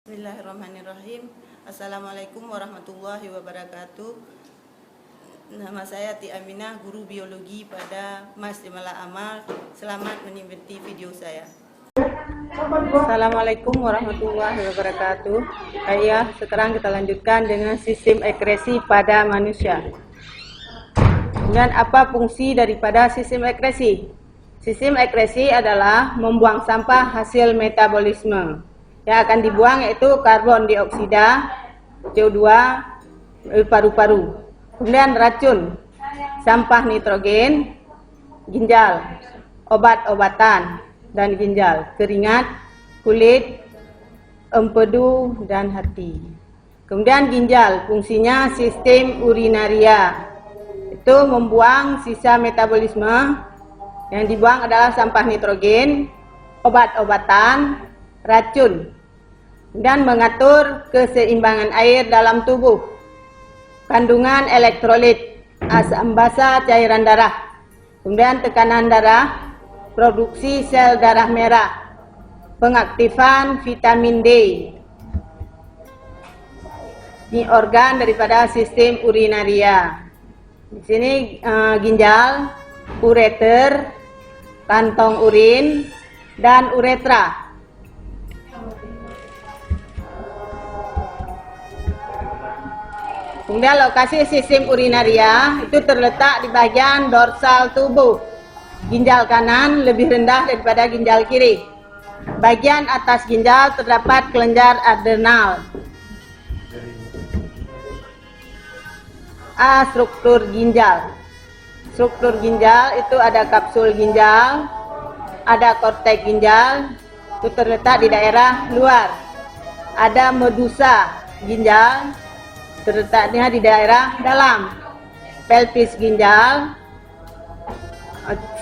Bismillahirrahmanirrahim. Assalamualaikum warahmatullahi wabarakatuh. Nama saya Ti Aminah, guru biologi pada Mas Jemalah Amal. Selamat menikmati video saya. Assalamualaikum warahmatullahi wabarakatuh. Sekarang kita lanjutkan dengan sistem ekskresi pada manusia. Dan apa fungsi daripada sistem ekskresi? Sistem ekskresi adalah membuang sampah hasil metabolisme. Yang akan dibuang yaitu karbon dioksida, CO2, paru-paru. Kemudian racun, sampah nitrogen, ginjal, obat-obatan dan ginjal, keringat, kulit, empedu dan hati. Kemudian ginjal, fungsinya sistem urinaria. Itu membuang sisa metabolisme. Yang dibuang adalah sampah nitrogen, obat-obatan, racun, dan mengatur keseimbangan air dalam tubuh, kandungan elektrolit, asam basa cairan darah, kemudian tekanan darah, produksi sel darah merah, pengaktifan vitamin D. Ini organ daripada sistem urinaria. Di sini ginjal, ureter, kantong urin, dan uretra. Kemudian lokasi sistem urinaria itu terletak di bagian dorsal tubuh. Ginjal kanan lebih rendah daripada ginjal kiri. Bagian atas ginjal terdapat kelenjar adrenal. Struktur ginjal. Struktur ginjal itu ada kapsul ginjal, ada korteks ginjal, itu terletak di daerah luar. Ada medusa ginjal, terletaknya di daerah dalam. Pelvis ginjal,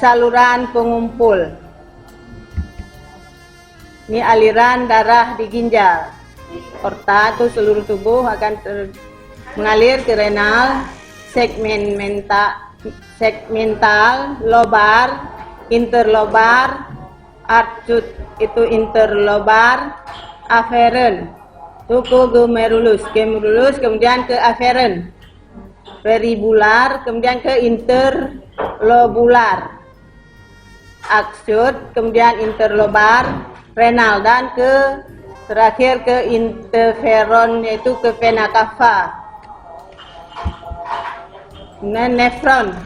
saluran pengumpul. Ini aliran darah di ginjal. Porta itu seluruh tubuh akan mengalir ke renal, segmental, lobar, interlobar, arcut itu interlobar, aferen itu ke glomerulus, kemudian ke aferen, peribular, kemudian ke interlobular, aksut, kemudian interlobar, renal, dan terakhir ke interferon yaitu ke vena cava. Nefron.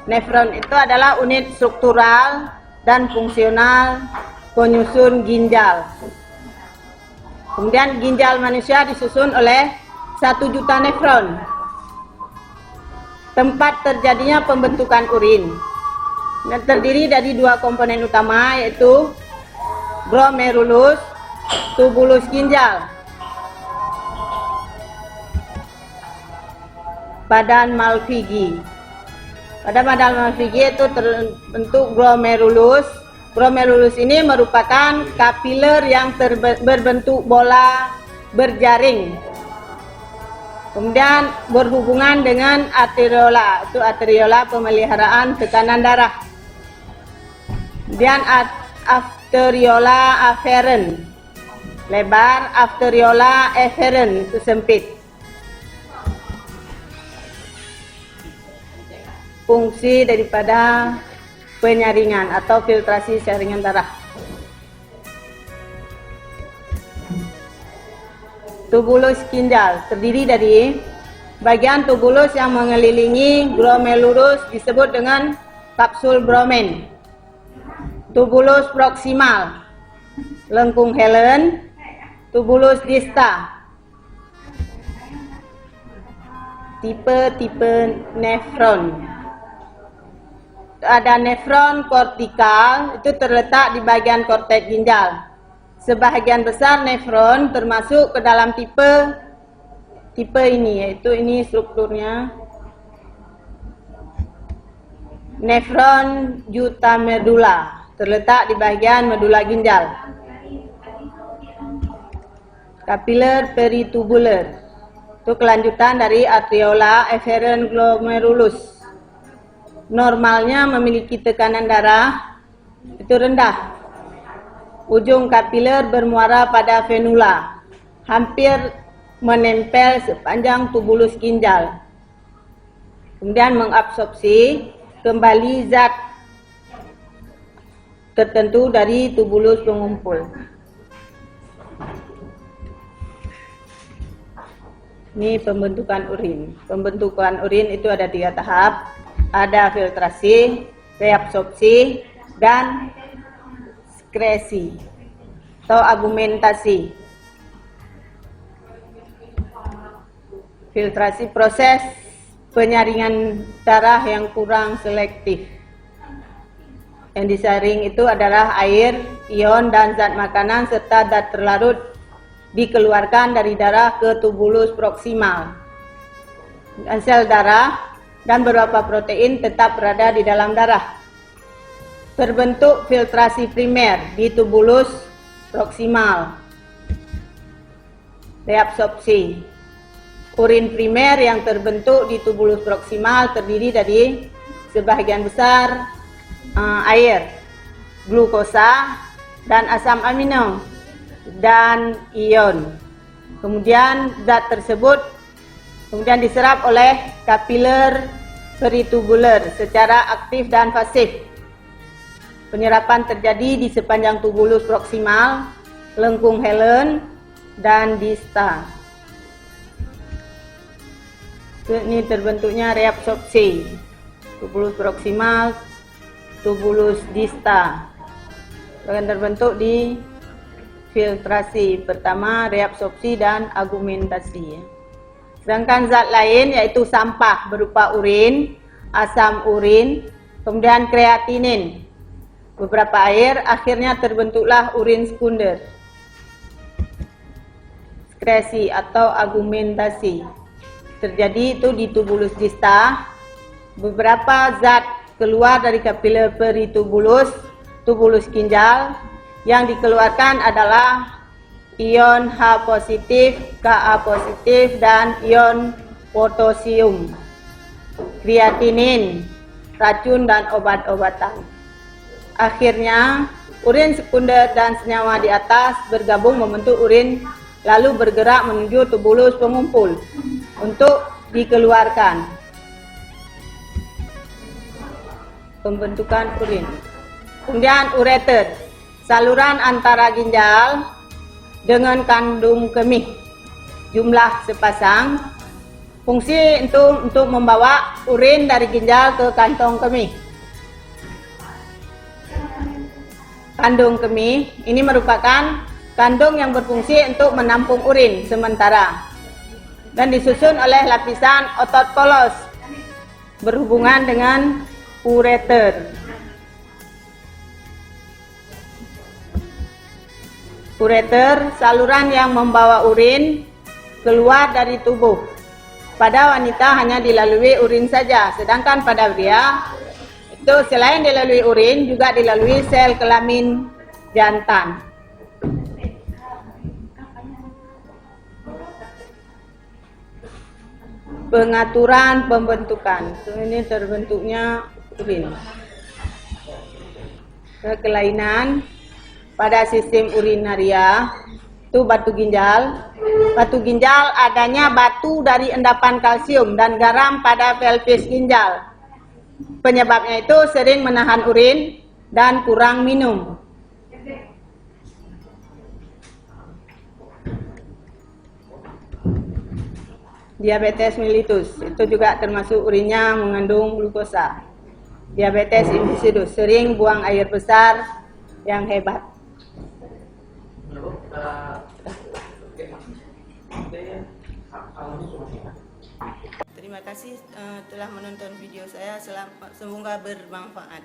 Nefron itu adalah unit struktural dan fungsional penyusun ginjal. Kemudian ginjal manusia disusun oleh 1 juta nefron. Tempat terjadinya pembentukan urin. Dan terdiri dari 2 komponen utama yaitu glomerulus, tubulus ginjal. Badan Malpighi. Pada badan Malpighi itu terbentuk glomerulus. Glomerulus ini merupakan kapiler yang berbentuk bola berjaring. Kemudian berhubungan dengan arteriola. Itu arteriola pemeliharaan tekanan darah. Kemudian arteriola aferen. Lebar, arteriola eferen itu sempit. Fungsi daripada penyaringan atau filtrasi jaringan darah. Tubulus ginjal terdiri dari bagian tubulus yang mengelilingi glomerulus disebut dengan kapsul Bromen. Tubulus proksimal, lengkung Helen, tubulus dista. Tipe-tipe nefron. Ada nefron kortikal, itu terletak di bagian korteks ginjal. Sebahagian besar nefron termasuk ke dalam tipe ini, yaitu ini strukturnya. Nefron jutamedula, terletak di bagian medula ginjal. Kapiler peritubular, itu kelanjutan dari arteriola eferen glomerulus. Normalnya memiliki tekanan darah itu rendah. Ujung kapiler bermuara pada venula. hampir menempel sepanjang tubulus ginjal. Kemudian mengabsorpsi kembali zat tertentu dari tubulus pengumpul. Ini pembentukan urin. Pembentukan urin itu ada 3 tahap. Ada filtrasi, reabsorpsi, dan sekresi atau argumentasi. Filtrasi proses penyaringan darah yang kurang selektif. Yang disaring itu adalah air, ion, dan zat makanan serta zat terlarut dikeluarkan dari darah ke tubulus proksimal. Dan sel darah dan beberapa protein tetap berada di dalam darah. Terbentuk filtrasi primer di tubulus proksimal. Reabsorpsi. Urin primer yang terbentuk di tubulus proksimal terdiri dari sebagian besar air, glukosa, dan asam amino, dan ion. Kemudian zat tersebut kemudian diserap oleh kapiler peritubuler secara aktif dan pasif. Penyerapan terjadi di sepanjang tubulus proksimal, lengkung Helen, dan dista. Ini terbentuknya reabsorpsi. Tubulus proksimal, tubulus dista akan terbentuk di filtrasi. Pertama reabsorpsi dan argumentasi. Sedangkan zat lain yaitu sampah berupa urin, asam urin, kemudian kreatinin, beberapa air, akhirnya terbentuklah urin sekunder. Sekresi atau argumentasi terjadi itu di tubulus dista. Beberapa zat keluar dari kapiler peritubulus, tubulus ginjal. Yang dikeluarkan adalah ion H positif, Ka positif, dan ion potasium, kreatinin, racun, dan obat-obatan. Akhirnya urin sekunder dan senyawa di atas bergabung membentuk urin, lalu bergerak menuju tubulus pengumpul untuk dikeluarkan. Pembentukan urin. Kemudian ureter, saluran antara ginjal dengan kandung kemih, jumlah sepasang. Fungsi untuk membawa urin dari ginjal ke kantong kemih. Kandung kemih ini merupakan kandung yang berfungsi untuk menampung urin sementara dan disusun oleh lapisan otot polos berhubungan dengan ureter. Ureter, saluran yang membawa urin keluar dari tubuh. Pada wanita hanya dilalui urin saja, sedangkan pada pria itu selain dilalui urin juga dilalui sel kelamin jantan. Pengaturan pembentukan. Ini terbentuknya urin. Kelainan pada sistem urinaria itu batu ginjal. Batu ginjal adanya batu dari endapan kalsium dan garam pada pelvis ginjal. Penyebabnya itu sering menahan urin dan kurang minum. Diabetes mellitus itu juga termasuk urinnya mengandung glukosa. Diabetes insipidus, sering buang air besar yang hebat. Terima kasih telah menonton video saya. Semoga bermanfaat.